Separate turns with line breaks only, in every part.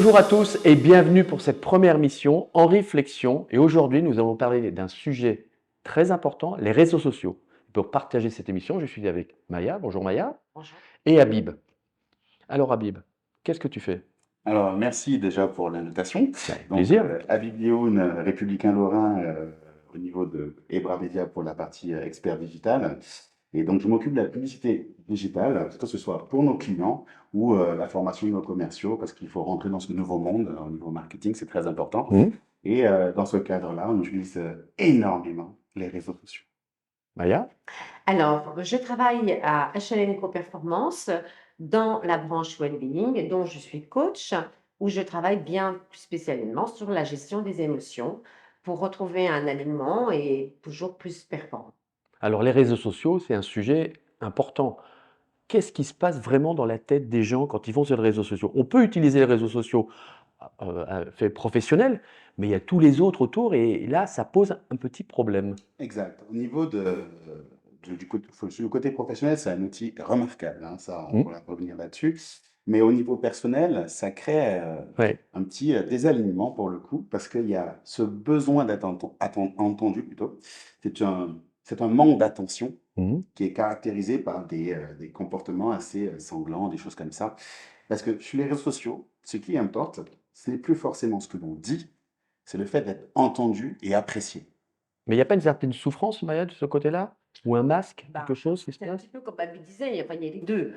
Bonjour à tous et bienvenue pour cette première mission en réflexion. Et aujourd'hui, nous allons parler d'un sujet très important, les réseaux sociaux. Pour partager cette émission, je suis avec Maya. Bonjour Maya.
Bonjour.
Et Habib. Alors Habib, qu'est-ce que tu fais?
Alors, merci déjà pour l'invitation.
Avec
Donc,
plaisir.
Habib Lioun, républicain lorrain, au niveau de Ebra Media pour la partie expert digital. Et donc, je m'occupe de la publicité digitale, que ce soit pour nos clients ou la formation de nos commerciaux, parce qu'il faut rentrer dans ce nouveau monde au niveau marketing, c'est très important.
Mmh.
Et dans ce cadre-là, on utilise énormément les réseaux sociaux.
Maya?
Alors, je travaille à HLN Co Performance dans la branche Wellbeing, dont je suis coach, où je travaille bien plus spécialement sur la gestion des émotions pour retrouver un alignement et toujours plus performant.
Alors les réseaux sociaux, c'est un sujet important. Qu'est-ce qui se passe vraiment dans la tête des gens quand ils vont sur les réseaux sociaux? On peut utiliser les réseaux sociaux à fait professionnel, mais il y a tous les autres autour et là, ça pose un petit problème.
Exact. Au niveau sur le côté professionnel, c'est un outil remarquable, hein, ça, on
Mmh.
pourra revenir là-dessus. Mais au niveau personnel, ça crée
Ouais.
un petit désalignement pour le coup, parce qu'il y a ce besoin d'être entendu plutôt. C'est un manque d'attention
Mmh.
qui est caractérisé par des comportements assez sanglants, des choses comme ça. Parce que sur les réseaux sociaux, ce qui importe, ce n'est plus forcément ce que l'on dit, c'est le fait d'être entendu et apprécié.
Mais il n'y a pas une certaine souffrance, Maya, de ce côté-là? Ou un masque,
Bah,
quelque chose qui se
c'est un
passe?
petit peu comme Babu disait, enfin, il y a les deux.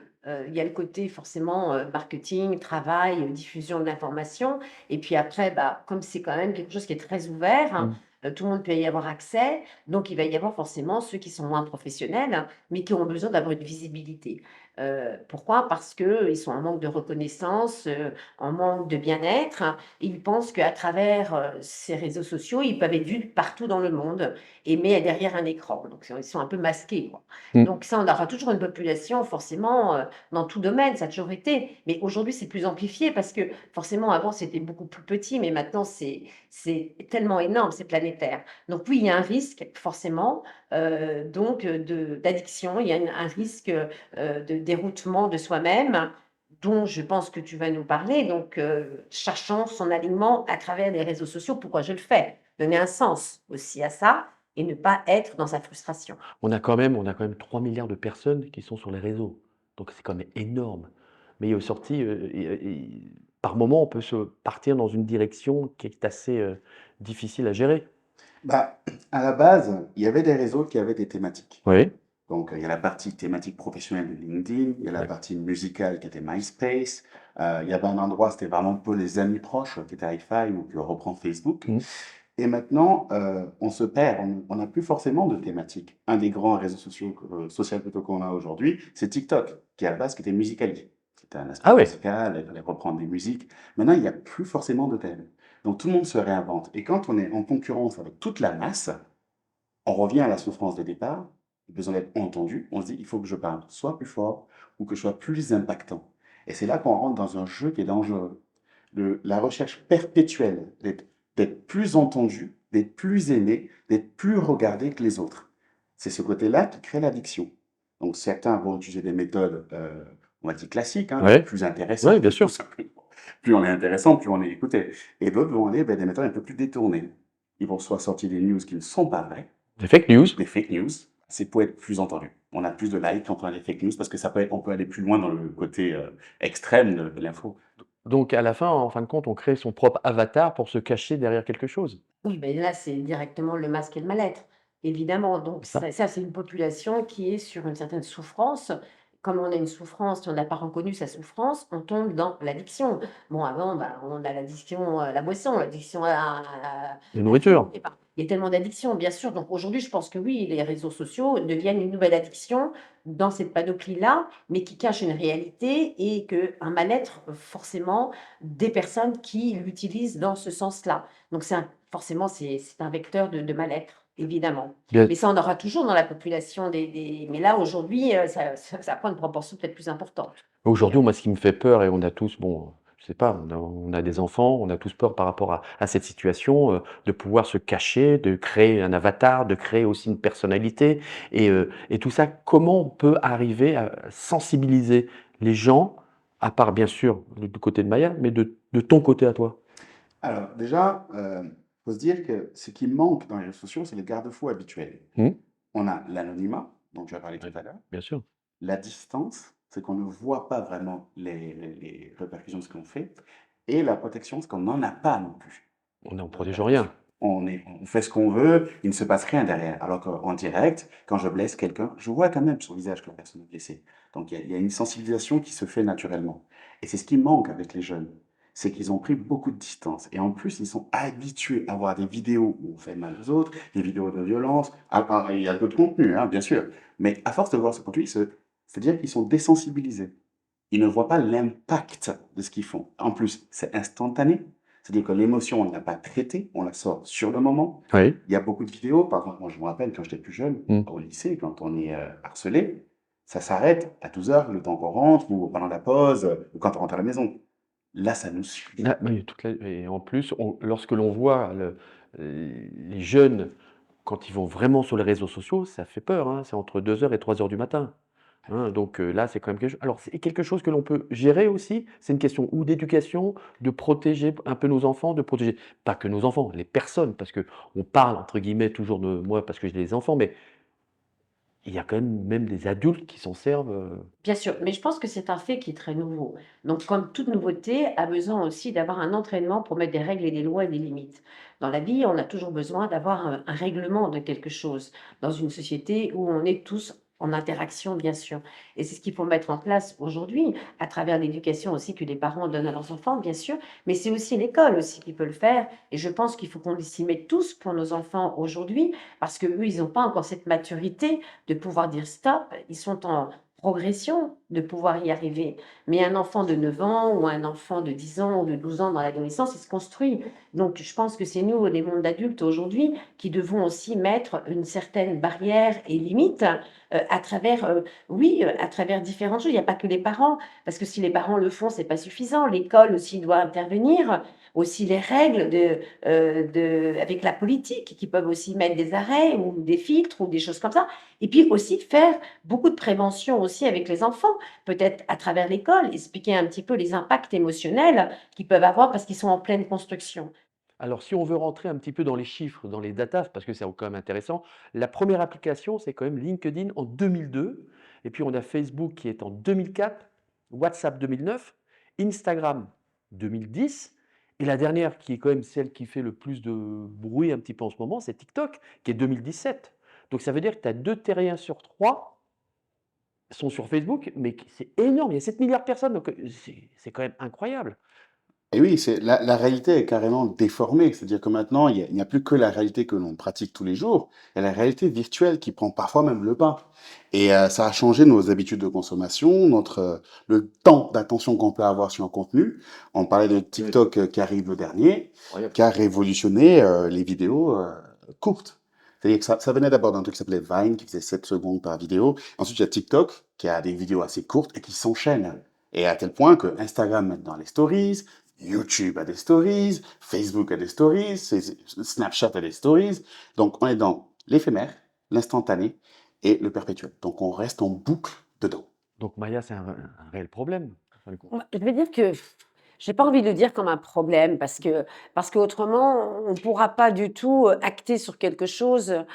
Il y a le côté forcément marketing, travail, diffusion de l'information. Et puis après, bah, comme c'est quand même quelque chose qui est très ouvert, hein,
Mmh.
tout le monde peut y avoir accès. Donc il va y avoir forcément ceux qui sont moins professionnels, hein, mais qui ont besoin d'avoir une visibilité. Pourquoi? Parce qu'ils sont en manque de reconnaissance, en manque de bien-être, hein. Ils pensent qu'à travers ces réseaux sociaux, ils peuvent être vus partout dans le monde et mais derrière un écran. Donc ils sont un peu masqués, quoi.
Mmh.
Donc ça, on aura toujours une population forcément, dans tout domaine, ça a toujours été. Mais aujourd'hui, c'est plus amplifié parce que forcément, avant, c'était beaucoup plus petit, mais maintenant, c'est tellement énorme, c'est planétaire. Donc oui, il y a un risque forcément, donc d'addiction, il y a un risque, de déroutement de soi-même, dont je pense que tu vas nous parler. Donc cherchant son alignement à travers les réseaux sociaux. Pourquoi je le fais? Donner un sens aussi à ça et ne pas être dans sa frustration.
On a quand même 3 milliards de personnes qui sont sur les réseaux. Donc c'est quand même énorme. Mais au sorti, par moment, on peut se partir dans une direction qui est assez difficile à gérer.
Bah, à la base, il y avait des réseaux qui avaient des thématiques.
Oui,
Donc, il y a la partie thématique professionnelle de LinkedIn, il y a la
d'accord.
partie musicale qui était MySpace, il y avait un endroit, c'était vraiment pour les amis proches, qui était hi ou que reprend Facebook.
Mmh.
Et maintenant, on se perd, on n'a plus forcément de thématique. Un des grands réseaux sociaux, social plutôt qu'on a aujourd'hui, c'est TikTok, qui à la base qui était Musical.ly. C'était un aspect
Ah ouais,
musical, il fallait reprendre des musiques. Maintenant, il n'y a plus forcément de thème. Donc tout le monde se réinvente. Et quand on est en concurrence avec toute la masse, on revient à la souffrance de départ, le besoin d'être entendu. On se dit, il faut que je parle soit plus fort ou que je sois plus impactant. Et c'est là qu'on rentre dans un jeu qui est dangereux. La recherche perpétuelle d'être plus entendu, d'être plus aimé, d'être plus regardé que les autres. C'est ce côté-là qui crée l'addiction. Donc certains vont utiliser des méthodes, on va dire classiques, hein,
ouais,
plus
ouais,
intéressantes,
bien
tout
sûr.
simplement. Plus on est intéressant, plus on est écouté. Et d'autres vont aller vers des méthodes un peu plus détournées. Ils vont soit sortir des news qui ne sont pas vraies,
Des fake news.
des fake news, c'est pour être plus entendu. On a plus de likes quand on a des fake news parce que on peut aller plus loin dans le côté extrême de l'info.
Donc à la fin, en fin de compte, on crée son propre avatar pour se cacher derrière quelque chose.
Oui, ben là, c'est directement le masque et le mal-être, évidemment. Donc
C'est ça?
ça, c'est une population qui est sur une certaine souffrance. Comme on a une souffrance, si on n'a pas reconnu sa souffrance, on tombe dans l'addiction. Bon, avant, bah, on a l'addiction à la boisson, l'addiction
De
à tout.
nourriture.
Il y a tellement d'addictions, bien sûr. Donc aujourd'hui, je pense que oui, les réseaux sociaux deviennent une nouvelle addiction dans cette panoplie-là, mais qui cache une réalité et un mal-être, forcément, des personnes qui l'utilisent dans ce sens-là. Donc forcément, c'est un vecteur de mal-être, évidemment.
Bien,
Mais ça, on aura toujours dans la population mais là, aujourd'hui, ça prend une proportion peut-être plus importante.
Aujourd'hui, moi, ce qui me fait peur, et on a tous, bon, je sais pas, on a des enfants, on a tous peur par rapport à cette situation, de pouvoir se cacher, de créer un avatar, de créer aussi une personnalité, et tout ça. Comment on peut arriver à sensibiliser les gens, à part bien sûr du côté de Maya, mais de de ton côté à toi?
Alors déjà, faut se dire que ce qui manque dans les réseaux sociaux, c'est les garde-fous habituels.
Mmh.
On a l'anonymat, dont tu as parlé tout
Ouais,
à l'heure,
bien sûr.
la distance, c'est qu'on ne voit pas vraiment les répercussions de ce qu'on fait, et la protection, c'est qu'on n'en a pas non plus
On est en
de
protégeant
répercussions.
rien.
On fait ce qu'on veut, il ne se passe rien derrière. Alors qu'en direct, quand je blesse quelqu'un, je vois quand même sur le visage que la personne est blessée. Donc il y a une sensibilisation qui se fait naturellement. Et c'est ce qui manque avec les jeunes, c'est qu'ils ont pris beaucoup de distance. Et en plus, ils sont habitués à voir des vidéos où on fait mal aux autres, des vidéos de violence. Il y a d'autres contenus, hein, bien sûr. Mais à force de voir ce contenu, c'est-à-dire qu'ils sont désensibilisés. Ils ne voient pas l'impact de ce qu'ils font. En plus, c'est instantané. C'est-à-dire que l'émotion, on ne l'a pas traitée, on la sort sur le moment.
Oui.
Il y a beaucoup de vidéos, par exemple, moi je me rappelle quand j'étais plus jeune,
Mmh.
au lycée, quand on est harcelé, ça s'arrête à 12 heures, le temps qu'on rentre, ou pendant la pause, ou quand on rentre à la maison. Là, ça nous suffit.
Ah oui, et en plus, lorsque l'on voit les jeunes, quand ils vont vraiment sur les réseaux sociaux, ça fait peur, hein, c'est entre 2 heures et 3 heures du matin. Hein, donc là, c'est quand même quelque chose. Alors, c'est quelque chose que l'on peut gérer aussi. C'est une question ou d'éducation, de protéger un peu nos enfants, de protéger pas que nos enfants, les personnes, parce que on parle entre guillemets toujours de moi parce que j'ai des enfants, mais il y a quand même des adultes qui s'en servent.
Bien sûr, mais je pense que c'est un fait qui est très nouveau. Donc, comme toute nouveauté, a besoin aussi d'avoir un entraînement pour mettre des règles et des lois et des limites. Dans la vie, on a toujours besoin d'avoir un règlement de quelque chose dans une société où on est tous en interaction, bien sûr. Et c'est ce qu'il faut mettre en place aujourd'hui, à travers l'éducation aussi que les parents donnent à leurs enfants, bien sûr, mais c'est aussi l'école aussi qui peut le faire. Et je pense qu'il faut qu'on s'y mette tous pour nos enfants aujourd'hui, parce que eux, ils n'ont pas encore cette maturité de pouvoir dire stop. Ils sont en progression de pouvoir y arriver. Mais un enfant de 9 ans ou un enfant de 10 ans ou de 12 ans dans l'adolescence, il se construit. Donc je pense que c'est nous, les mondes adultes aujourd'hui, qui devons aussi mettre une certaine barrière et limite à travers, oui, à travers différentes choses. Il n'y a pas que les parents, parce que si les parents le font, c'est pas suffisant. L'école aussi doit intervenir, aussi les règles avec la politique, qui peuvent aussi mettre des arrêts ou des filtres ou des choses comme ça. Et puis aussi faire beaucoup de prévention aussi avec les enfants, peut-être à travers l'école, expliquer un petit peu les impacts émotionnels qu'ils peuvent avoir parce qu'ils sont en pleine construction.
Alors, si on veut rentrer un petit peu dans les chiffres, dans les datas, parce que c'est quand même intéressant, la première application, c'est quand même LinkedIn en 2002, et puis on a Facebook qui est en 2004, WhatsApp 2009, Instagram 2010, et la dernière qui est quand même celle qui fait le plus de bruit un petit peu en ce moment, c'est TikTok, qui est 2017. Donc ça veut dire que tu as 2 terriens sur 3 sont sur Facebook, mais c'est énorme, il y a 7 milliards de personnes, donc c'est quand même incroyable.
Et oui, c'est la réalité est carrément déformée. C'est-à-dire que maintenant, il n'y a plus que la réalité que l'on pratique tous les jours, il y a la réalité virtuelle qui prend parfois même le pas. Et ça a changé nos habitudes de consommation, le temps d'attention qu'on peut avoir sur un contenu. On parlait de
Oui,
TikTok qui arrive le dernier,
incroyable.
qui a révolutionné les vidéos courtes. C'est-à-dire que ça venait d'abord d'un truc qui s'appelait Vine, qui faisait 7 secondes par vidéo. Ensuite, il y a TikTok, qui a des vidéos assez courtes et qui s'enchaînent. Et à tel point que Instagram maintenant les stories, YouTube a des stories, Facebook a des stories, Snapchat a des stories. Donc, on est dans l'éphémère, l'instantané et le perpétuel. Donc, on reste en boucle dedans.
Donc Maya, c'est un réel problème, en fin de compte.
Ouais, je vais dire que j'ai pas envie de le dire comme un problème parce qu'autrement, on ne pourra pas du tout, acter sur quelque chose.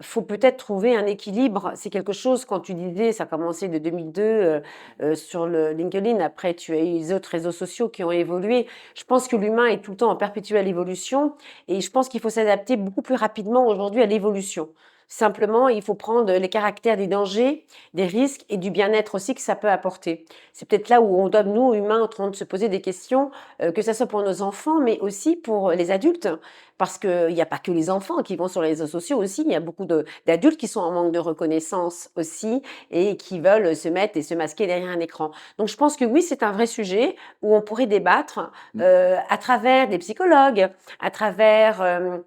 Faut peut-être trouver un équilibre. C'est quelque chose quand tu disais ça a commencé de 2002, sur le LinkedIn. Après, tu as eu les autres réseaux sociaux qui ont évolué. Je pense que l'humain est tout le temps en perpétuelle évolution et je pense qu'il faut s'adapter beaucoup plus rapidement aujourd'hui à l'évolution. Simplement, il faut prendre les caractères des dangers, des risques et du bien-être aussi que ça peut apporter. C'est peut-être là où on doit, nous, humains, en train de se poser des questions, que ça soit pour nos enfants, mais aussi pour les adultes, parce qu'il n'y a pas que les enfants qui vont sur les réseaux sociaux aussi, il y a beaucoup d'adultes qui sont en manque de reconnaissance aussi et qui veulent se mettre et se masquer derrière un écran. Donc je pense que oui, c'est un vrai sujet où on pourrait débattre à travers des psychologues, à travers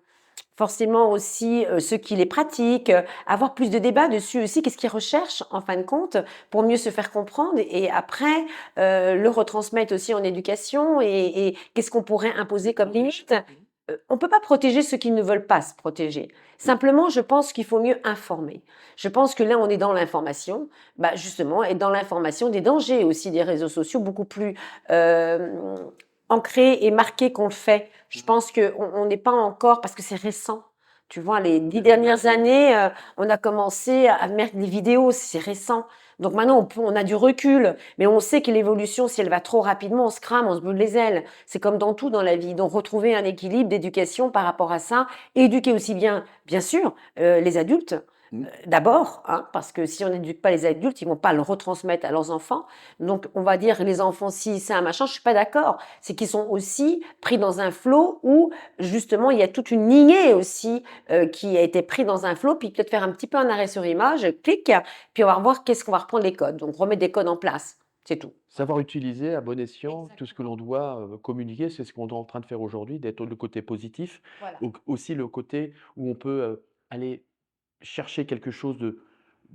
forcément aussi ceux qui les pratiquent, avoir plus de débats dessus aussi, qu'est-ce qu'ils recherchent en fin de compte pour mieux se faire comprendre et après le retransmettre aussi en éducation et qu'est-ce qu'on pourrait imposer comme limite. on ne peut pas protéger ceux qui ne veulent pas se protéger. Simplement, je pense qu'il faut mieux informer. Je pense que là, on est dans l'information, bah, justement, et dans l'information des dangers aussi des réseaux sociaux, beaucoup plus euh, ancrés et marqués qu'on le fait. Je pense qu'on n'est pas encore, parce que c'est récent. Tu vois, les 10 dernières années, on a commencé à mettre des vidéos, c'est récent. Donc maintenant, on a du recul, mais on sait que l'évolution, si elle va trop rapidement, on se crame, on se brûle les ailes. C'est comme dans tout dans la vie. Donc retrouver un équilibre d'éducation par rapport à ça, éduquer aussi bien sûr, les adultes. D'abord, hein, parce que si on n'éduque pas les adultes, ils vont pas le retransmettre à leurs enfants. Donc, on va dire les enfants, si c'est un machin, je suis pas d'accord. C'est qu'ils sont aussi pris dans un flot où, justement, il y a toute une lignée aussi qui a été pris dans un flot, puis peut-être faire un petit peu un arrêt sur image, clic, puis on va revoir qu'est-ce qu'on va reprendre les codes. Donc, remettre des codes en place. C'est tout.
Savoir utiliser à bon escient tout ce que l'on doit communiquer, c'est ce qu'on est en train de faire aujourd'hui, d'être le côté positif,
Voilà.
aussi le côté où on peut aller chercher quelque chose de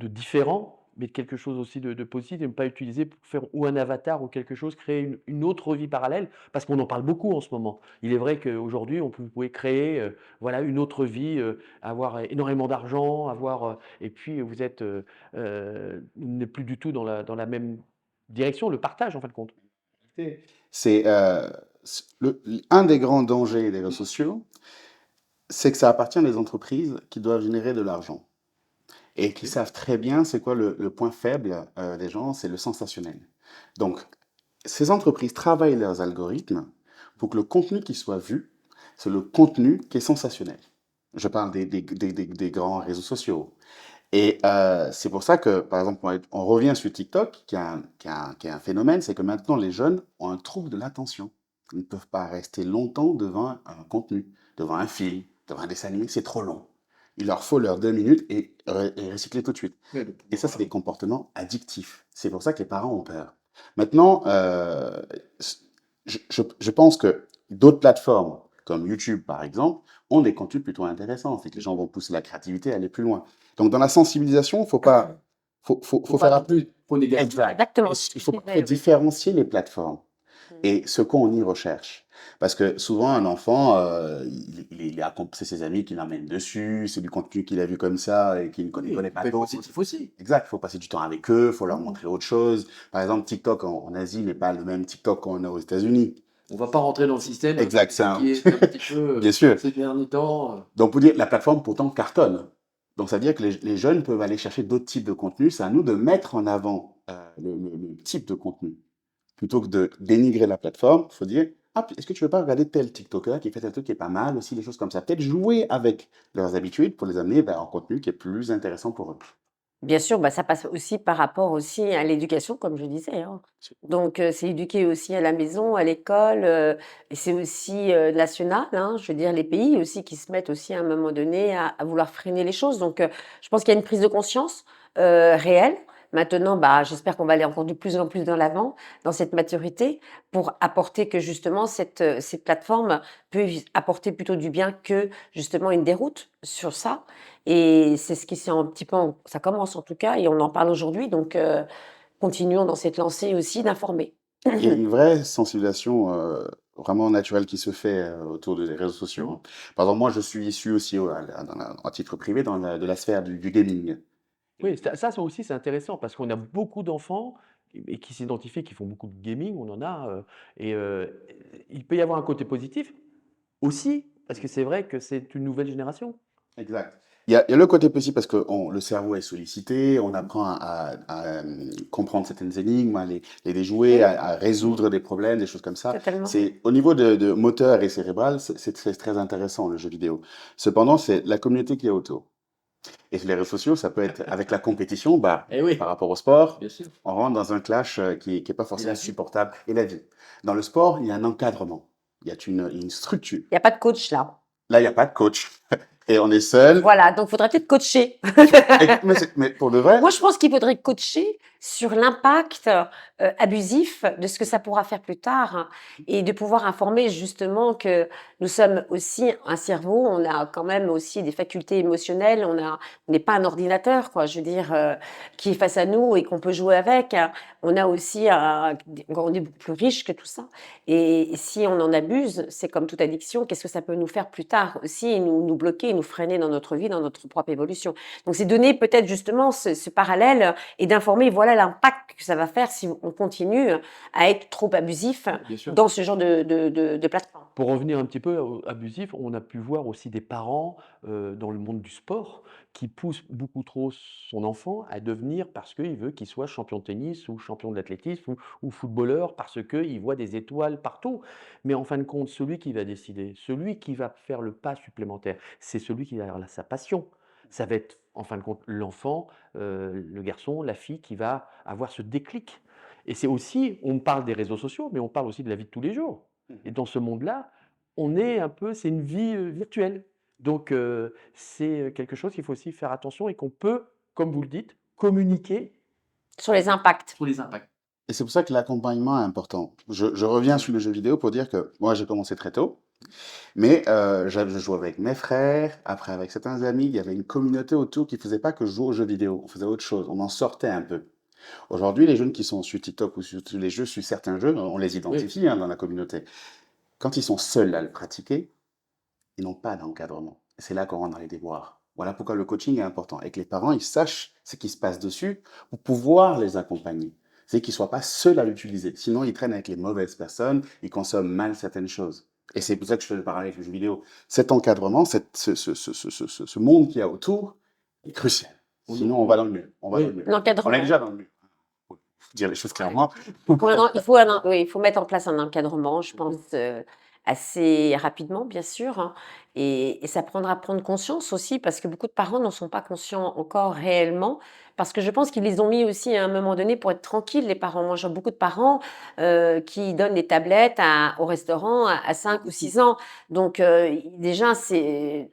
différent, mais de quelque chose aussi de positif, et ne pas utiliser pour faire ou un avatar ou quelque chose, créer une autre vie parallèle, parce qu'on en parle beaucoup en ce moment. Il est vrai qu'aujourd'hui, vous pouvez créer voilà, une autre vie, avoir énormément d'argent, et puis vous êtes n'est plus du tout dans la même direction, le partage en fin de compte.
C'est un des grands dangers des réseaux sociaux, c'est que ça appartient à des entreprises qui doivent générer de l'argent et qui savent très bien c'est quoi le point faible des gens, c'est le sensationnel. Donc, ces entreprises travaillent leurs algorithmes pour que le contenu qui soit vu, c'est le contenu qui est sensationnel. Je parle des grands réseaux sociaux. Et c'est pour ça que, par exemple, on revient sur TikTok, qui est un phénomène, c'est que maintenant les jeunes ont un trouble de l'attention. Ils ne peuvent pas rester longtemps devant un contenu, devant un film, devant un dessin animé, c'est trop long. Il leur faut leurs 2 minutes et recycler tout de suite. Et ça, c'est des comportements addictifs. C'est pour ça que les parents ont peur. Maintenant, je pense que d'autres plateformes, comme YouTube par exemple, ont des contenus plutôt intéressants. C'est que les gens vont pousser la créativité à aller plus loin. Donc, dans la sensibilisation, faut pas, faut faire
plus trop négatif.
exact.
Exactement.
Il faut différencier les plateformes et ce qu'on y recherche. Parce que souvent, un enfant, c'est ses amis qui l'emmènent dessus, c'est du contenu qu'il a vu comme ça et qu'il ne connaît pas d'autres.
Positif aussi.
Exact, il faut passer du temps avec eux, il faut leur montrer autre chose. Par exemple, TikTok en Asie n'est pas le même TikTok qu'on a aux États-Unis.
On va pas rentrer dans le système
Exact, c'est
qui est un petit peu
bien sûr.
ces derniers temps.
Donc, pour dire, la plateforme pourtant cartonne. Donc, ça veut dire que les jeunes peuvent aller chercher d'autres types de contenus. C'est à nous de mettre en avant le type de contenu. Plutôt que de dénigrer la plateforme, il faut dire, ah, est-ce que tu veux pas regarder tel TikToker qui fait tel truc qui est pas mal aussi, des choses comme ça. Peut-être jouer avec leurs habitudes pour les amener vers un contenu qui est plus intéressant pour eux.
Bien sûr, bah, ça passe aussi par rapport aussi à l'éducation, comme je disais, hein. Donc, c'est éduquer aussi à la maison, à l'école, et c'est aussi national, hein. Je veux dire, les pays aussi qui se mettent aussi à un moment donné à vouloir freiner les choses. Donc, je pense qu'il y a une prise de conscience réelle. Maintenant, bah, j'espère qu'on va aller encore de plus en plus dans l'avant, dans cette maturité, pour apporter que justement cette plateforme peut apporter plutôt du bien que justement une déroute sur ça. Et c'est ce qui s'est un petit peu, ça commence en tout cas, et on en parle aujourd'hui. Donc, continuons dans cette lancée aussi d'informer.
Il y a une vraie sensibilisation vraiment naturelle qui se fait autour des réseaux sociaux. Par exemple, moi, je suis issu aussi, à titre privé, de la sphère du gaming.
Oui, ça aussi, c'est intéressant parce qu'on a beaucoup d'enfants et qui s'identifient, qui font beaucoup de gaming, on en a, et il peut y avoir un côté positif aussi, parce que c'est vrai que c'est une nouvelle génération.
Exact. Il y a le côté possible parce que le cerveau est sollicité, on apprend comprendre certaines énigmes, à les déjouer, à résoudre des problèmes, des choses comme ça.
Totalement.
C'est, au niveau de moteur et cérébral, c'est très intéressant le jeu vidéo. Cependant, c'est la communauté qui est autour. Et sur les réseaux sociaux, ça peut être avec la compétition,
Eh oui,
par rapport au sport,
bien sûr.
on rentre dans un clash qui est pas
Et la
forcément
vie.
supportable. Et la vie. Dans le sport, il y a un encadrement, il y a une structure.
Il n'y a pas de coach là.
Là, il n'y a pas de coach. Et on est seul.
Voilà, donc il faudrait peut-être coacher.
Mais pour de vrai,
Moi, je pense qu'il faudrait coacher sur l'impact abusif de ce que ça pourra faire plus tard, hein, et de pouvoir informer justement que nous sommes aussi un cerveau, on a quand même aussi des facultés émotionnelles, on n'est pas un ordinateur, quoi, je veux dire, qui est face à nous et qu'on peut jouer avec, hein. On a aussi, on est beaucoup plus riche que tout ça. Et si on en abuse, c'est comme toute addiction, qu'est-ce que ça peut nous faire plus tard aussi, et nous bloquer, nous freiner dans notre vie, dans notre propre évolution. Donc c'est donner peut-être justement ce parallèle et d'informer, voilà l'impact que ça va faire si on continue à être trop abusif
Bien sûr.
dans ce genre de plateforme.
Pour revenir un petit peu abusif, on a pu voir aussi des parents dans le monde du sport qui poussent beaucoup trop son enfant à devenir parce qu'il veut qu'il soit champion de tennis ou champion d'athlétisme ou footballeur parce qu'il voit des étoiles partout. Mais en fin de compte, celui qui va décider, celui qui va faire le pas supplémentaire, c'est celui qui va avoir sa passion. Ça va être en fin de compte l'enfant, le garçon, la fille qui va avoir ce déclic. Et c'est aussi, on parle des réseaux sociaux, mais on parle aussi de la vie de tous les jours. Et dans ce monde-là, on est un peu, c'est une vie virtuelle. Donc, c'est quelque chose qu'il faut aussi faire attention et qu'on peut, comme vous le dites, communiquer
Sur les impacts.
sur les impacts.
Et c'est pour ça que l'accompagnement est important. Je reviens sur le jeu vidéo pour dire que moi, j'ai commencé très tôt, mais je jouais avec mes frères, après avec certains amis, il y avait une communauté autour qui faisait pas que jouer aux jeux vidéo, on faisait autre chose, on en sortait un peu. Aujourd'hui, les jeunes qui sont sur TikTok ou sur les jeux, sur certains jeux, on les identifie dans la communauté. Quand ils sont seuls à le pratiquer, ils n'ont pas d'encadrement. Et c'est là qu'on rentre dans les déboires. Voilà pourquoi le coaching est important et que les parents ils sachent ce qui se passe dessus pour pouvoir les accompagner. C'est qu'ils ne soient pas seuls à l'utiliser. Sinon, ils traînent avec les mauvaises personnes, ils consomment mal certaines choses. Et c'est pour ça que je te parlais avec le jeu vidéo. Cet encadrement, ce monde qu'il y a autour est crucial. Sinon, on va dans le mur. On va dans le mur.
L'encadrement.
On est déjà dans le mur. Faut dire les choses clairement.
Il faut mettre en place un encadrement, je pense, assez rapidement, bien sûr, hein, et ça prendra à prendre conscience aussi, parce que beaucoup de parents n'en sont pas conscients encore réellement, parce que je pense qu'ils les ont mis aussi à un moment donné pour être tranquilles, les parents. Moi, je vois beaucoup de parents qui donnent des tablettes au restaurant à 5 ou 6 ans. Donc, déjà,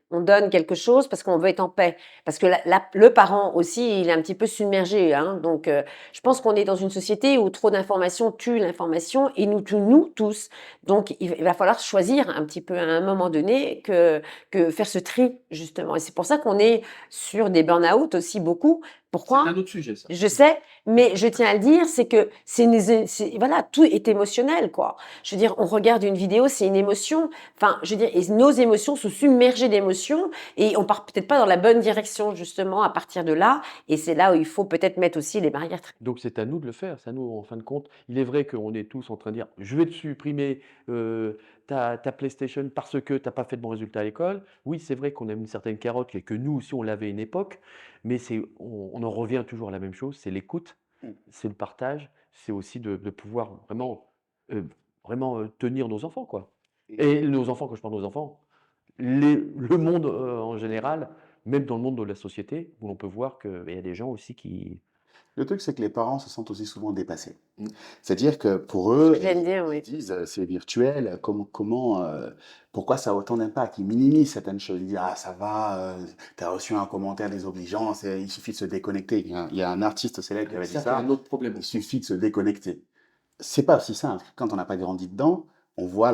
on donne quelque chose parce qu'on veut être en paix. Parce que le parent aussi, il est un petit peu submergé, hein. Donc, je pense qu'on est dans une société où trop d'informations tue l'information et nous tue nous tous. Donc, il va falloir choisir un petit peu à un moment donné que faire ce tri, justement. Et c'est pour ça qu'on est sur des burn-out aussi beaucoup. Pourquoi?
C'est un autre sujet, ça.
Je sais, mais je tiens à le dire, c'est que voilà, tout est émotionnel, quoi. Je veux dire, on regarde une vidéo, c'est une émotion. Enfin, je veux dire, et nos émotions sont submergées d'émotions et on part peut-être pas dans la bonne direction, justement, à partir de là. Et c'est là où il faut peut-être mettre aussi les barrières.
Donc c'est à nous de le faire, c'est à nous en fin de compte. Il est vrai qu'on est tous en train de dire: «Je vais te supprimer, ta PlayStation parce que tu as pas fait de bons résultats à l'école». Oui, c'est vrai qu'on a une certaine carotte et que nous aussi on l'avait à une époque, mais on en revient toujours à la même chose, c'est l'écoute, c'est le partage, c'est aussi de pouvoir vraiment, tenir nos enfants, quoi. Et nos enfants, quand je parle de nos enfants, le monde, en général, même dans le monde de la société, où l'on peut voir qu'il y a des gens aussi qui
Le truc, c'est que les parents se sentent aussi souvent dépassés. C'est-à-dire que pour eux,
J'aime bien,
ils
oui.
disent c'est virtuel, pourquoi ça a autant d'impact? Ils minimisent certaines choses. Ils disent ah ça va, t'as reçu un commentaire désobligeant, il suffit de se déconnecter. Il y a un artiste célèbre qui avait dit
Ça, c'est
ça.
un autre problème.
Il suffit de se déconnecter. C'est pas aussi simple. Quand on n'a pas grandi dedans, on voit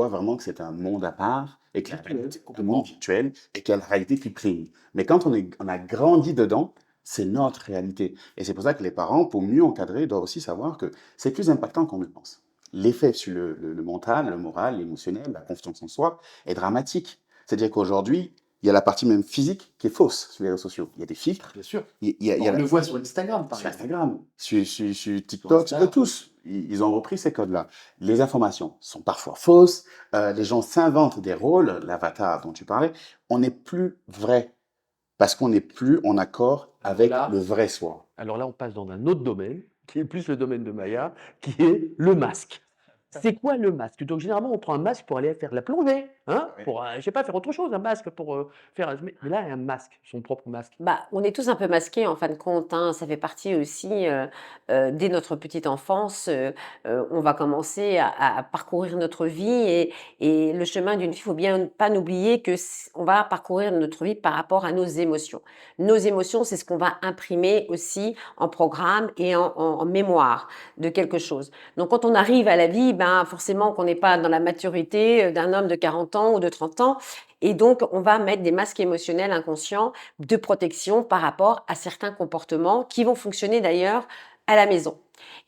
vraiment que c'est un monde à part et que la réalité est un monde virtuel et qu'il y a la réalité qui prime. Mais quand on a grandi dedans, c'est notre réalité. Et c'est pour ça que les parents, pour mieux encadrer, doivent aussi savoir que c'est plus impactant qu'on le pense. L'effet sur le mental, le moral, l'émotionnel, la confiance en soi est dramatique. C'est-à-dire qu'aujourd'hui, il y a la partie même physique qui est fausse sur les réseaux sociaux. Il y a des filtres.
Bien sûr.
Il y a
On le voit sur Instagram, par
sur
exemple.
Instagram, sur TikTok,
Insta.
tous. Ils ont repris ces codes-là. Les informations sont parfois fausses. Les gens s'inventent des rôles, l'avatar dont tu parlais. On n'est plus vrai parce qu'on n'est plus en accord avec
Là.
le vrai soi.
Alors là, on passe dans un autre domaine, qui est plus le domaine de Maya, qui est le masque. C'est quoi le masque? Donc généralement, on prend un masque pour aller faire la plongée. hein,
Ouais.
pour, je sais pas, faire autre chose, un masque pour, faire mais là, un masque, son propre masque.
Bah, on est tous un peu masqués en fin de compte, hein. Ça fait partie aussi, dès notre petite enfance, on va commencer à parcourir notre vie et le chemin d'une vie, il faut bien pas n'oublier que on va parcourir notre vie par rapport à nos émotions. Nos émotions, c'est ce qu'on va imprimer aussi en programme et en mémoire de quelque chose. Donc quand on arrive à la vie, ben, forcément qu'on n'est pas dans la maturité d'un homme de 40 ans ou de 30 ans et donc on va mettre des masques émotionnels inconscients de protection par rapport à certains comportements qui vont fonctionner d'ailleurs à la maison.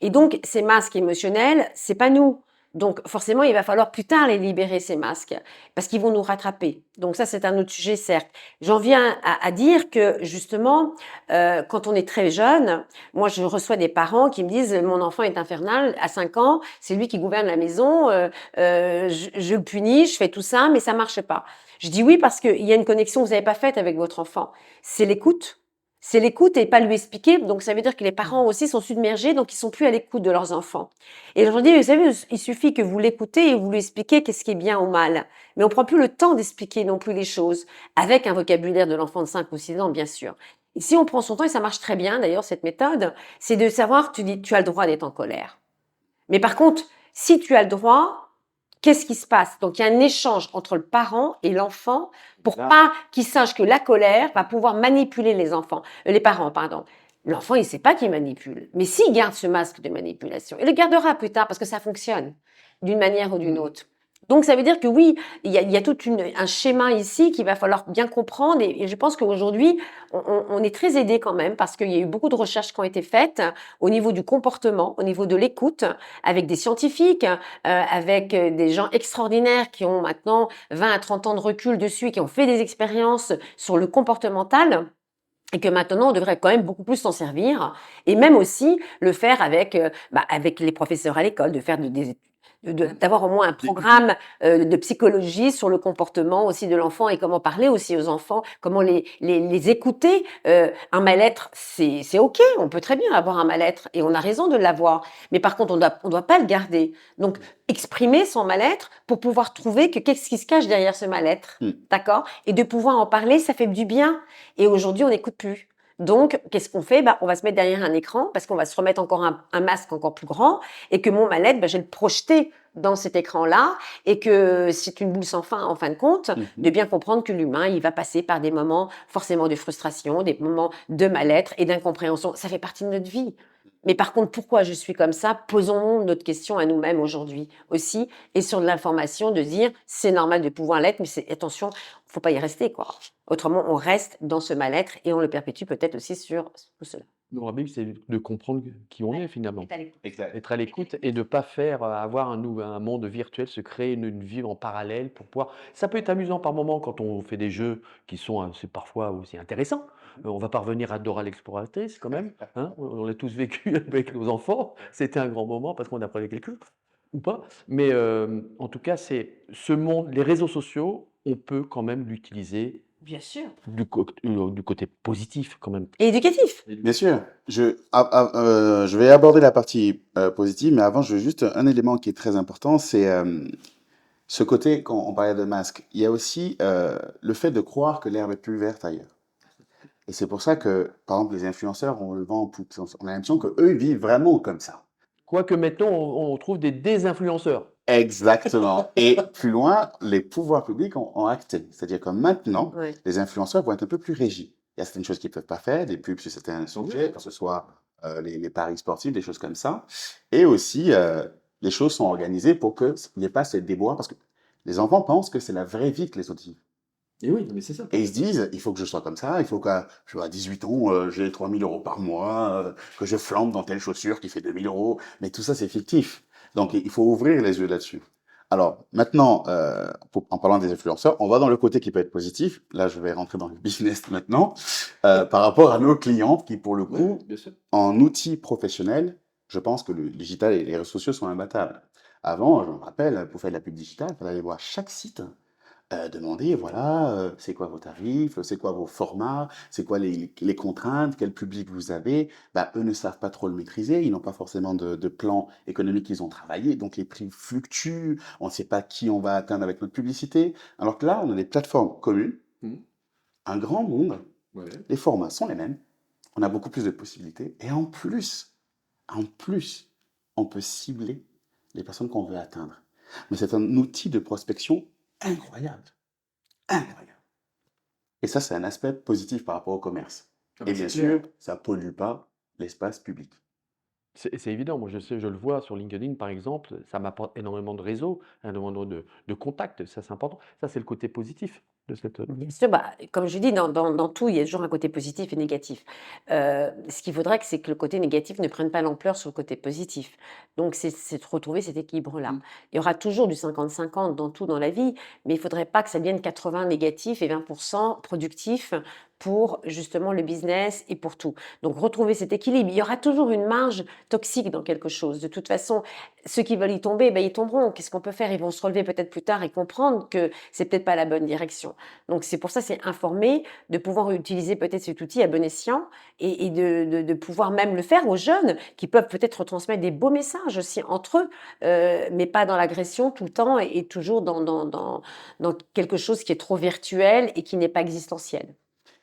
Et donc, ces masques émotionnels, c'est pas nous. Donc, forcément, il va falloir plus tard les libérer, ces masques, parce qu'ils vont nous rattraper. Donc, ça, c'est un autre sujet, certes. J'en viens à dire que, justement, quand on est très jeune, moi, je reçois des parents qui me disent, mon enfant est infernal, à 5 ans, c'est lui qui gouverne la maison, je le punis, je fais tout ça, mais ça marche pas. Je dis oui parce qu'il y a une connexion que vous n'avez pas faite avec votre enfant. C'est l'écoute. C'est l'écoute et pas lui expliquer. Donc, ça veut dire que les parents aussi sont submergés, donc ils sont plus à l'écoute de leurs enfants. Et je leur dis, vous savez, il suffit que vous l'écoutez et vous lui expliquez qu'est-ce qui est bien ou mal. Mais on prend plus le temps d'expliquer non plus les choses, avec un vocabulaire de l'enfant de 5 ou 6 ans, bien sûr. Et si on prend son temps, et ça marche très bien d'ailleurs, cette méthode, c'est de savoir, tu dis, tu as le droit d'être en colère. Mais par contre, si tu as le droit, qu'est-ce qui se passe? Donc, il y a un échange entre le parent et l'enfant pour
Là,
pas qu'il sache que la colère va pouvoir manipuler les parents, pardon. L'enfant, il sait pas qu'il manipule. Mais s'il garde ce masque de manipulation, il le gardera plus tard parce que ça fonctionne d'une manière ou d'une autre. Donc, ça veut dire que oui, il y a tout un schéma ici qu'il va falloir bien comprendre. Et je pense qu'aujourd'hui, on est très aidé quand même parce qu'il y a eu beaucoup de recherches qui ont été faites au niveau du comportement, au niveau de l'écoute, avec des scientifiques, avec des gens extraordinaires qui ont maintenant 20 à 30 ans de recul dessus et qui ont fait des expériences sur le comportemental. Et que maintenant, on devrait quand même beaucoup plus s'en servir. Et même aussi le faire avec les professeurs à l'école, de faire d'avoir au moins un programme de psychologie sur le comportement aussi de l'enfant et comment parler aussi aux enfants, comment les écouter. Un mal-être, c'est OK, on peut très bien avoir un mal-être et on a raison de l'avoir. Mais par contre, on doit pas le garder. Donc, exprimer son mal-être pour pouvoir trouver que qu'est-ce qui se cache derrière ce mal-être.
Mm.
D'accord? Et de pouvoir en parler, ça fait du bien. Et aujourd'hui, on n'écoute plus. Donc, qu'est-ce qu'on fait? On va se mettre derrière un écran parce qu'on va se remettre encore un masque encore plus grand et que mon mal-être, je vais le projeter dans cet écran-là et que c'est une boule sans fin en fin de compte, de bien comprendre que l'humain, il va passer par des moments forcément de frustration, des moments de mal-être et d'incompréhension. Ça fait partie de notre vie. Mais par contre, pourquoi je suis comme ça? Posons notre question à nous-mêmes aujourd'hui aussi et sur de l'information de dire c'est normal de pouvoir l'être, mais attention, faut pas y rester quoi. Autrement, on reste dans ce mal-être et on le perpétue peut-être aussi sur tout cela.
Donc la Bible, c'est de comprendre qui on est finalement.
C'est à l'écoute.
exact.
Être à l'écoute et de pas faire, avoir un monde virtuel, se créer une vie en parallèle pour pouvoir ça peut être amusant par moments quand on fait des jeux qui sont, c'est parfois aussi intéressants. On va pas revenir à Dora l'exploratrice quand même, hein? On l'a tous vécu avec nos enfants. C'était un grand moment parce qu'on apprenait quelque chose ou pas. Mais, en tout cas, c'est ce monde les réseaux sociaux, on peut quand même l'utiliser
Bien sûr.
du côté positif quand même.
Et éducatif.
Bien sûr, je vais aborder la partie positive, mais avant, je veux juste un élément qui est très important, c'est ce côté, quand on parlait de masque, il y a aussi le fait de croire que l'herbe est plus verte ailleurs. Et c'est pour ça que, par exemple, les influenceurs, on le vend en poupe. On a l'impression qu'eux, ils vivent vraiment comme ça.
Quoique maintenant, on trouve des désinfluenceurs.
Exactement. Et plus loin, les pouvoirs publics ont acté. C'est-à-dire que maintenant,
Ouais.
les influenceurs vont être un peu plus régis. Il y a certaines choses qu'ils ne peuvent pas faire, des pubs sur certains sujets, que ce soit les paris sportifs, des choses comme ça. Et aussi, les choses sont organisées pour qu'il n'y ait pas ce déboire, parce que les enfants pensent que c'est la vraie vie que les autres vivent.
Et oui, mais c'est ça.
Et ils se disent, il faut que je sois comme ça, il faut que, je vois, à 18 ans, j'ai 3 000 € par mois, que je flambe dans telle chaussure qui fait 2 000 €. Mais tout ça, c'est fictif. Donc, il faut ouvrir les yeux là-dessus. Alors, maintenant, en parlant des influenceurs, on va dans le côté qui peut être positif. Là, je vais rentrer dans le business maintenant. Par rapport à nos clients qui, pour le coup,
bien sûr.
en outils professionnels, je pense que le digital et les réseaux sociaux sont imbattables. Avant, je me rappelle, pour faire de la pub digitale, il fallait aller voir chaque site demander, voilà, c'est quoi vos tarifs, c'est quoi vos formats, c'est quoi les contraintes, quel public vous avez. Bah, eux ne savent pas trop le maîtriser, ils n'ont pas forcément de plan économique qu'ils ont travaillé, donc les prix fluctuent, on ne sait pas qui on va atteindre avec notre publicité. Alors que là, on a des plateformes communes,
Mmh.
un grand monde,
Ouais.
les formats sont les mêmes, on a beaucoup plus de possibilités, et en plus, on peut cibler les personnes qu'on veut atteindre. Mais c'est un outil de prospection incroyable, incroyable. Et ça, c'est un aspect positif par rapport au commerce.
Ah
Et
bah,
bien
c'est clair.
sûr, ça pollue pas l'espace public.
C'est évident. Moi, je sais, je le vois sur LinkedIn, par exemple, ça m'apporte énormément de réseaux, énormément de contacts. Ça, c'est important. Ça, c'est le côté positif de cette.
Bien sûr, bah, comme je dis, dans tout, il y a toujours un côté positif et négatif. Ce qu'il faudrait, c'est que le côté négatif ne prenne pas l'ampleur sur le côté positif. Donc, c'est de retrouver cet équilibre-là.
Mm.
Il y aura toujours du 50-50 dans tout dans la vie, mais il ne faudrait pas que ça devienne 80 négatif et 20% productif pour justement le business et pour tout. Donc, retrouver cet équilibre. Il y aura toujours une marge toxique dans quelque chose. De toute façon, ceux qui veulent y tomber, ben, ils tomberont. Qu'est-ce qu'on peut faire? Ils vont se relever peut-être plus tard et comprendre que c'est peut-être pas la bonne direction. Donc, c'est pour ça, c'est informer, de pouvoir utiliser peut-être cet outil à bon escient et de pouvoir même le faire aux jeunes qui peuvent peut-être retransmettre des beaux messages aussi entre eux, mais pas dans l'agression tout le temps et toujours dans quelque chose qui est trop virtuel et qui n'est pas existentiel.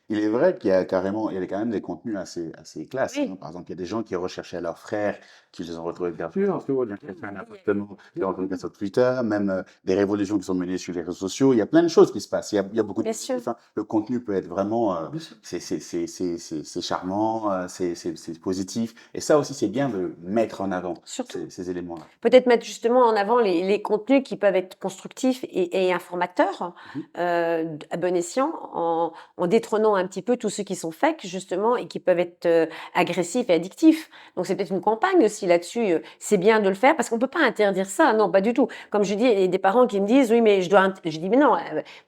Il est vrai qu'il y a carrément, il y avait quand même des contenus assez classe, hein.
Oui,
Par exemple, il y a des gens qui recherchaient leurs frères, qui les ont retrouvés sur Facebook, il y a fait un appartement, qui ont retrouvé sur Twitter, même des révolutions qui sont menées sur les réseaux sociaux. Il y a plein de choses qui se passent. Il y a beaucoup de
bien sûr.
positifs, hein. Le contenu peut être vraiment,
Bien sûr.
c'est charmant, c'est positif. Et ça aussi, c'est bien de mettre en avant
Surtout.
ces éléments-là.
Peut-être mettre justement en avant les contenus qui peuvent être constructifs et informateurs
Mhm.
à bon escient, en détrônant un petit peu tous ceux qui sont fake justement et qui peuvent être agressifs et addictifs. Donc c'est peut-être une campagne aussi là-dessus. C'est bien de le faire parce qu'on peut pas interdire ça. Non, pas du tout. Comme je dis, il y a des parents qui me disent oui, mais je dis mais non,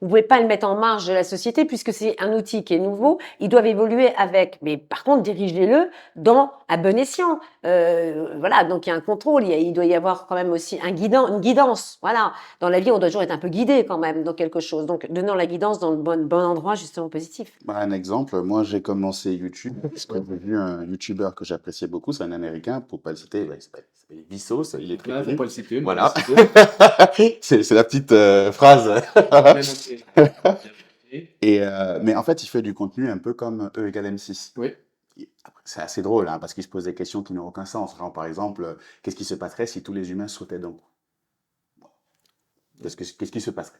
vous pouvez pas le mettre en marge de la société puisque c'est un outil qui est nouveau. Ils doivent évoluer avec. Mais par contre, dirigez-le dans à bon escient. Voilà, donc il y a un contrôle, il doit y avoir quand même aussi une guidance. Voilà, dans la vie, on doit toujours être un peu guidé quand même dans quelque chose. Donc, donnant la guidance dans le bon endroit, justement positif.
Bah, un exemple, moi j'ai commencé YouTube parce que j'ai vu un YouTuber que j'appréciais beaucoup, c'est un Américain, pour pas le citer, bah, il s'appelle Vsauce, il est très
Là, faut
connu.
pas le citer.
Voilà. C'est la petite phrase. Mais en fait, il fait du contenu un peu comme E égale M6.
Oui.
Après, c'est assez drôle, hein, parce qu'il se pose des questions qui n'ont aucun sens. Genre, par exemple, qu'est-ce qui se passerait si tous les humains sautaient d'un coup? Qu'est-ce qui se passerait?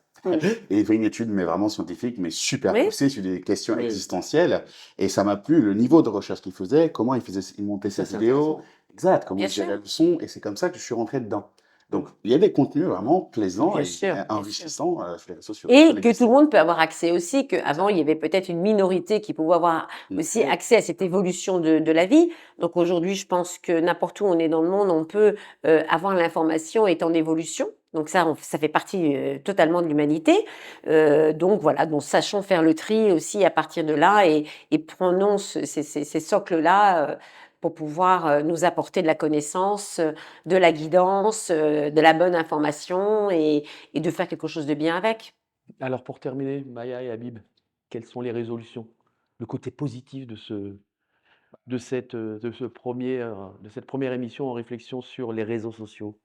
Et il fait une étude, mais vraiment scientifique, mais super
Oui.
poussée sur des questions
Oui.
existentielles. Et ça m'a plu, le niveau de recherche qu'il faisait, comment il montait ses
Ça, c'est
vidéos.
intéressant.
Exact, comment
Bien
il gérait
sûr.
le son. Et c'est comme ça que je suis rentré dedans. Donc, il y a des contenus vraiment plaisants
Bien
et
sûr, bien sûr.
enrichissants sur les réseaux sociaux.
Et
Faut les
que tout
tester.
le monde peut avoir accès aussi, qu'avant, il y avait peut-être une minorité qui pouvait avoir aussi
Mm.
accès à cette évolution de la vie. Donc aujourd'hui, je pense que n'importe où on est dans le monde, on peut avoir l'information est en évolution. Donc ça fait partie totalement de l'humanité. Donc voilà, donc sachons faire le tri aussi à partir de là et prenons ces socles-là pour pouvoir nous apporter de la connaissance, de la guidance, de la bonne information et de faire quelque chose de bien avec.
Alors, pour terminer, Maya et Habib, quelles sont les résolutions? Le côté positif de cette première émission en réflexion sur les réseaux sociaux.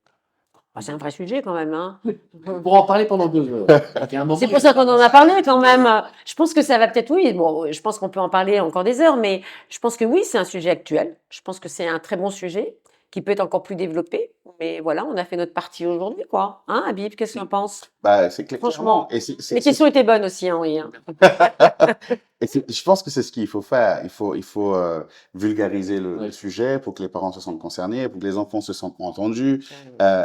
Ah, c'est un vrai sujet quand même, hein.
On pourra en parler pendant 2 heures. Il y a un moment,
C'est pour ça qu'on en a parlé quand même. Je pense que ça va peut-être, oui, bon, je pense qu'on peut en parler encore des heures, mais je pense que oui, c'est un sujet actuel. Je pense que c'est un très bon sujet qui peut être encore plus développé. Mais voilà, on a fait notre partie aujourd'hui, quoi. Hein, Habib, qu'est-ce que tu en penses?
Bah, c'est clairement.
Franchement,
Et
les questions étaient bonnes aussi, hein, oui. Hein.
je pense que c'est ce qu'il faut faire. Il faut vulgariser le
Ouais.
sujet pour que les parents se sentent concernés, pour que les enfants se sentent entendus.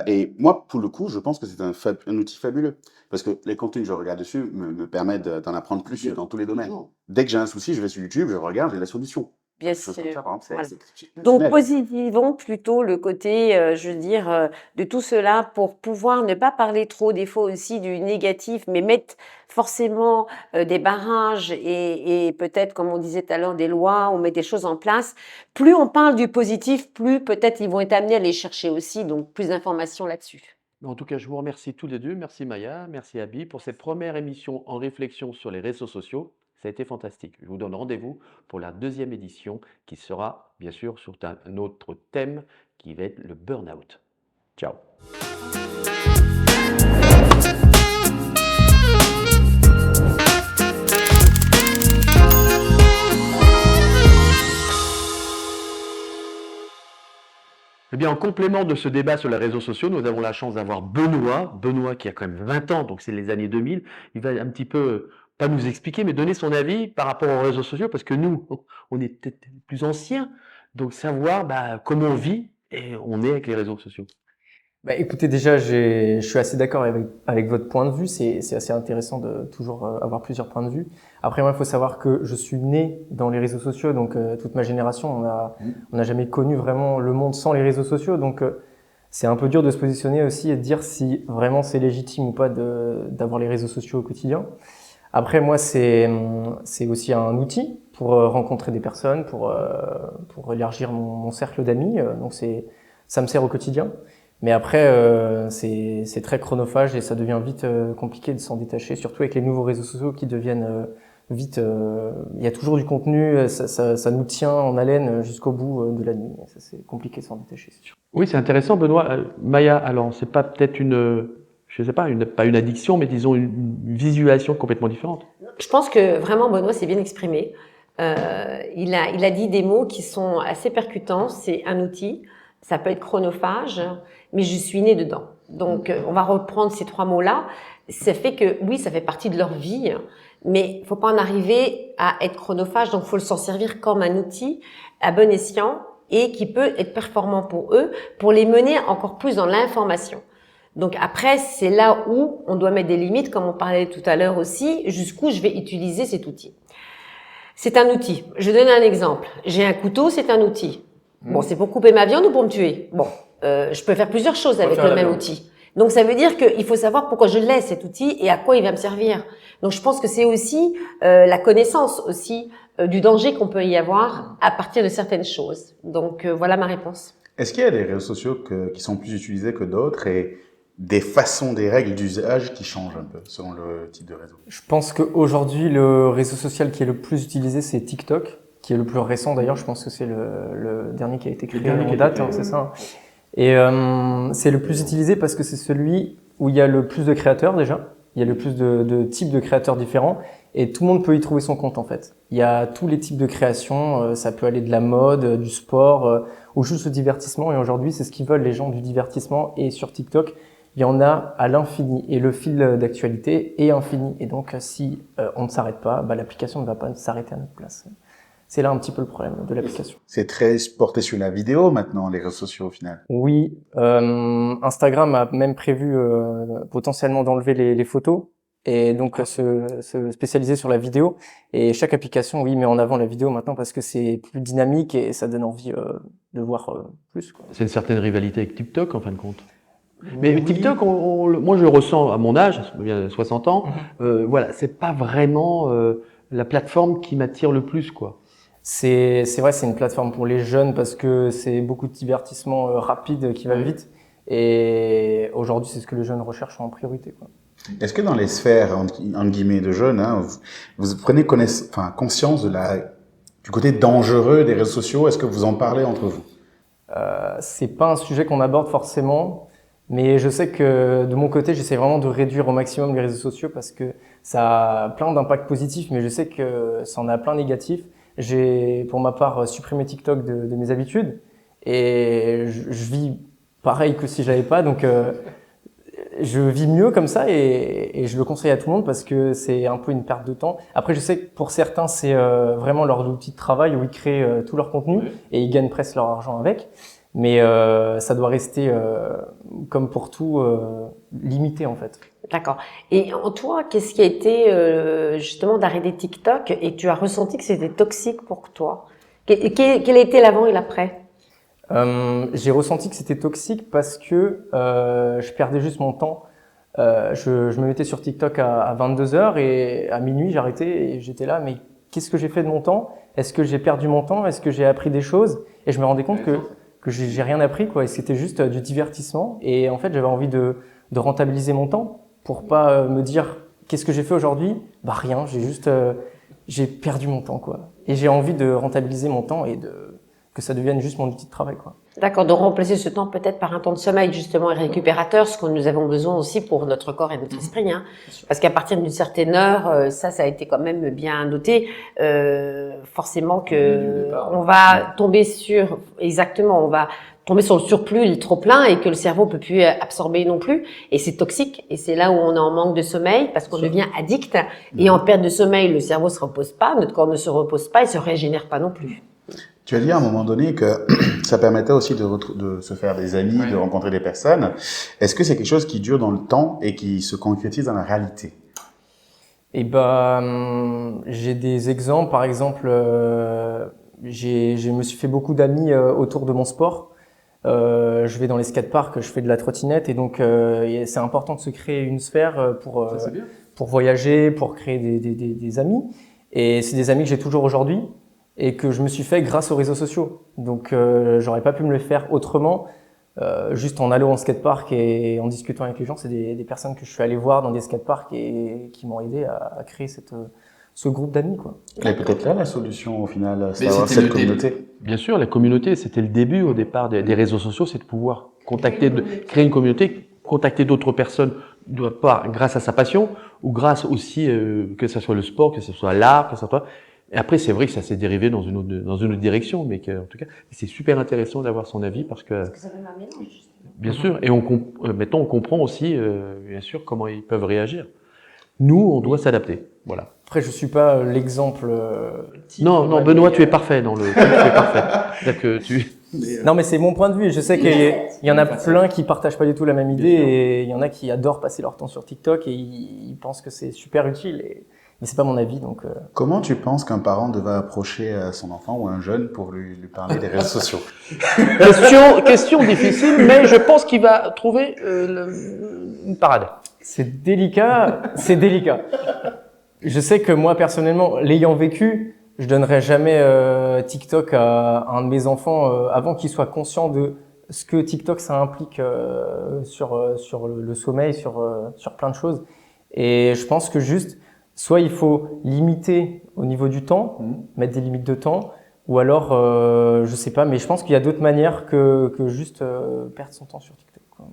Et moi, pour le coup, je pense que c'est un outil fabuleux. Parce que les contenus que je regarde dessus me permettent d'en apprendre plus
Bien.
dans tous les domaines.
Toujours.
Dès que j'ai un souci, je vais sur YouTube, je regarde, j'ai la solution.
Bien
Des choses comme
sûr.
ça, par exemple,
Voilà.
c'est
Donc,
exceptionnel.
positivons plutôt le côté, je veux dire, de tout cela pour pouvoir ne pas parler trop des fois aussi du négatif, mais mettre forcément des barrages et peut-être, comme on disait tout à l'heure, des lois, on met des choses en place. Plus on parle du positif, plus peut-être ils vont être amenés à les chercher aussi, donc plus d'informations là-dessus.
En tout cas, je vous remercie tous les deux. Merci Maya, merci Abby pour cette première émission en réflexion sur les réseaux sociaux. Ça a été fantastique. Je vous donne rendez-vous pour la deuxième édition qui sera bien sûr sur un autre thème qui va être le burn-out. Ciao. Eh bien, en complément de ce débat sur les réseaux sociaux, nous avons la chance d'avoir Benoît qui a quand même 20 ans, donc c'est les années 2000. Il va un petit peu, pas nous expliquer, mais donner son avis par rapport aux réseaux sociaux, parce que nous, on est peut-être plus anciens, donc savoir comment on vit et on est avec les réseaux sociaux.
Bah, écoutez, déjà, je suis assez d'accord avec votre point de vue. C'est assez intéressant de toujours avoir plusieurs points de vue. Après, moi, il faut savoir que je suis né dans les réseaux sociaux, donc toute ma génération, on n'a jamais connu vraiment le monde sans les réseaux sociaux. Donc, c'est un peu dur de se positionner aussi et de dire si vraiment c'est légitime ou pas d'avoir les réseaux sociaux au quotidien. Après, moi, c'est aussi un outil pour rencontrer des personnes, pour élargir mon cercle d'amis. Donc, ça me sert au quotidien. Mais après, c'est très chronophage et ça devient vite compliqué de s'en détacher, surtout avec les nouveaux réseaux sociaux qui deviennent vite. Il y a toujours du contenu, ça nous tient en haleine jusqu'au bout de la nuit. Ça, c'est compliqué de s'en détacher, c'est sûr.
Oui, c'est intéressant, Benoît. Maya, alors, c'est pas peut-être je sais pas, pas une addiction, mais disons une visualisation complètement différente.
Je pense que vraiment Benoît s'est bien exprimé. Il a dit des mots qui sont assez percutants. C'est un outil, ça peut être chronophage, mais je suis née dedans. Donc, on va reprendre ces 3 mots-là. Ça fait que, oui, ça fait partie de leur vie, mais il faut pas en arriver à être chronophage. Donc, il faut s'en servir comme un outil à bon escient et qui peut être performant pour eux, pour les mener encore plus dans l'information. Donc après, c'est là où on doit mettre des limites, comme on parlait tout à l'heure aussi, jusqu'où je vais utiliser cet outil. C'est un outil. Je donne un exemple. J'ai un couteau, c'est un outil. Bon, c'est pour couper ma viande ou pour me tuer. Bon, je peux faire plusieurs choses avec le même outil. Donc ça veut dire qu'il faut savoir pourquoi je laisse cet outil et à quoi il va me servir. Donc je pense que c'est aussi la connaissance aussi du danger qu'on peut y avoir à partir de certaines choses. Donc voilà ma réponse.
Est-ce qu'il y a des réseaux sociaux qui sont plus utilisés que d'autres et des façons, des règles d'usage qui changent un peu selon le type de réseau?
Je pense qu'aujourd'hui, le réseau social qui est le plus utilisé, c'est TikTok, qui est le plus récent d'ailleurs. Je pense que c'est le dernier qui a été créé en date, c'est ça. Et c'est le plus utilisé parce que c'est celui où il y a le plus de créateurs déjà. Il y a le plus de types de créateurs différents et tout le monde peut y trouver son compte en fait. Il y a tous les types de créations, ça peut aller de la mode, du sport ou juste le divertissement. Et aujourd'hui, c'est ce qu'ils veulent les gens, du divertissement. Et sur TikTok, il y en a à l'infini et le fil d'actualité est infini. Et donc, si on ne s'arrête pas, l'application ne va pas s'arrêter à notre place. C'est là un petit peu le problème de l'application.
C'est très porté sur la vidéo maintenant, les réseaux sociaux au final.
Oui, Instagram a même prévu potentiellement d'enlever les photos et donc se spécialiser sur la vidéo. Et chaque application, oui, met en avant la vidéo maintenant parce que c'est plus dynamique et ça donne envie de voir plus, quoi.
C'est une certaine rivalité avec TikTok en fin de compte. Mais oui. TikTok, moi je le ressens à mon âge, j'ai 60 ans, voilà, c'est pas vraiment la plateforme qui m'attire le plus, quoi.
C'est vrai, c'est une plateforme pour les jeunes parce que c'est beaucoup de divertissement rapide qui va vite. Et aujourd'hui, c'est ce que les jeunes recherchent en priorité, quoi.
Est-ce que dans les sphères, entre guillemets, de jeunes, vous prenez conscience du côté dangereux des réseaux sociaux? Est-ce que vous en parlez entre vous?
C'est pas un sujet qu'on aborde forcément, mais je sais que de mon côté, j'essaie vraiment de réduire au maximum les réseaux sociaux parce que ça a plein d'impacts positifs, mais je sais que ça en a plein négatifs. J'ai, pour ma part, supprimé TikTok de mes habitudes et je vis pareil que si j'avais pas, donc je vis mieux comme ça et je le conseille à tout le monde parce que c'est un peu une perte de temps. Après, je sais que pour certains, c'est vraiment leur outil de travail où ils créent tout leur contenu et ils gagnent presque leur argent avec. Mais ça doit rester, comme pour tout, limité en fait.
D'accord. Et en toi, qu'est-ce qui a été justement d'arrêter TikTok et tu as ressenti que c'était toxique pour toi? Quel a été l'avant et l'après?
J'ai ressenti que c'était toxique parce que je perdais juste mon temps. Je me mettais sur TikTok à 22h et à minuit j'arrêtais et j'étais là, mais qu'est-ce que j'ai fait de mon temps? Est-ce que j'ai perdu mon temps? Est-ce que j'ai appris des choses? Et je me rendais compte que que j'ai rien appris, quoi. Et c'était juste du divertissement. Et en fait, j'avais envie de rentabiliser mon temps pour pas me dire qu'est-ce que j'ai fait aujourd'hui? Bah rien, j'ai perdu mon temps, quoi. Et j'ai envie de rentabiliser mon temps et que ça devienne juste mon outil de travail, quoi.
D'accord, de remplacer ce temps peut-être par un temps de sommeil justement et récupérateur, ce que nous avons besoin aussi pour notre corps et notre esprit, hein. Parce qu'à partir d'une certaine heure, ça a été quand même bien noté, forcément que on va tomber sur, exactement, on va tomber sur le surplus, le trop plein et que le cerveau peut plus absorber non plus et c'est toxique et c'est là où on est en manque de sommeil parce qu'on devient addict et en perte de sommeil, le cerveau se repose pas, notre corps ne se repose pas et se régénère pas non plus.
Tu as dit à un moment donné que ça permettait aussi de se faire des amis, de rencontrer des personnes. Est-ce que c'est quelque chose qui dure dans le temps et qui se concrétise dans la réalité?
Et j'ai des exemples. Par exemple, je me suis fait beaucoup d'amis autour de mon sport. Je vais dans les skateparks, je fais de la trottinette et donc c'est important de se créer une sphère pour voyager, pour créer des amis. Et c'est des amis que j'ai toujours aujourd'hui et que je me suis fait grâce aux réseaux sociaux. Donc j'aurais pas pu me le faire autrement, juste en allant en skatepark et en discutant avec les gens. C'est des personnes que je suis allé voir dans des skateparks et qui m'ont aidé à créer ce groupe d'amis, quoi.
Et peut-être là la solution au final, c'est
Mais
d'avoir
c'était
cette communauté.
Bien sûr, la communauté, c'était le début au départ des réseaux sociaux, c'est de pouvoir créer une communauté, contacter d'autres personnes, grâce à sa passion ou grâce aussi que ce soit le sport, que ce soit l'art, que ce soit. Et après, c'est vrai que ça s'est dérivé dans une autre direction, mais en tout cas, c'est super intéressant d'avoir son avis parce que
ça donne un mélange, justement.
bien sûr, et maintenant on comprend aussi, bien sûr, comment ils peuvent réagir. Nous, on doit s'adapter, voilà.
Après, je suis pas l'exemple.
Non, Benoît, tu es parfait dans le. Tu es parfait. C'est-à-dire que
Non, mais c'est mon point de vue. Je sais qu'il y en a plein qui partagent pas du tout la même idée et il y en a qui adorent passer leur temps sur TikTok et ils pensent que c'est super utile. Mais c'est pas mon avis, donc.
Comment tu penses qu'un parent devrait approcher son enfant ou un jeune pour lui parler des réseaux sociaux?
question difficile, mais je pense qu'il va trouver une parade.
C'est délicat, c'est délicat. Je sais que moi, personnellement, l'ayant vécu, je donnerais jamais TikTok à un de mes enfants avant qu'il soit conscient de ce que TikTok ça implique sur le sommeil, sur plein de choses. Et je pense que juste, soit il faut limiter au niveau du temps, mettre des limites de temps, ou alors, je sais pas, mais je pense qu'il y a d'autres manières que juste perdre son temps sur TikTok, quoi.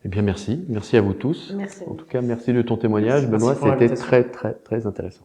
Eh bien, merci à vous tous.
Merci.
En tout cas, merci de ton témoignage,
Merci
Benoît,
pour
c'était
l'invitation.
très, très, très intéressant.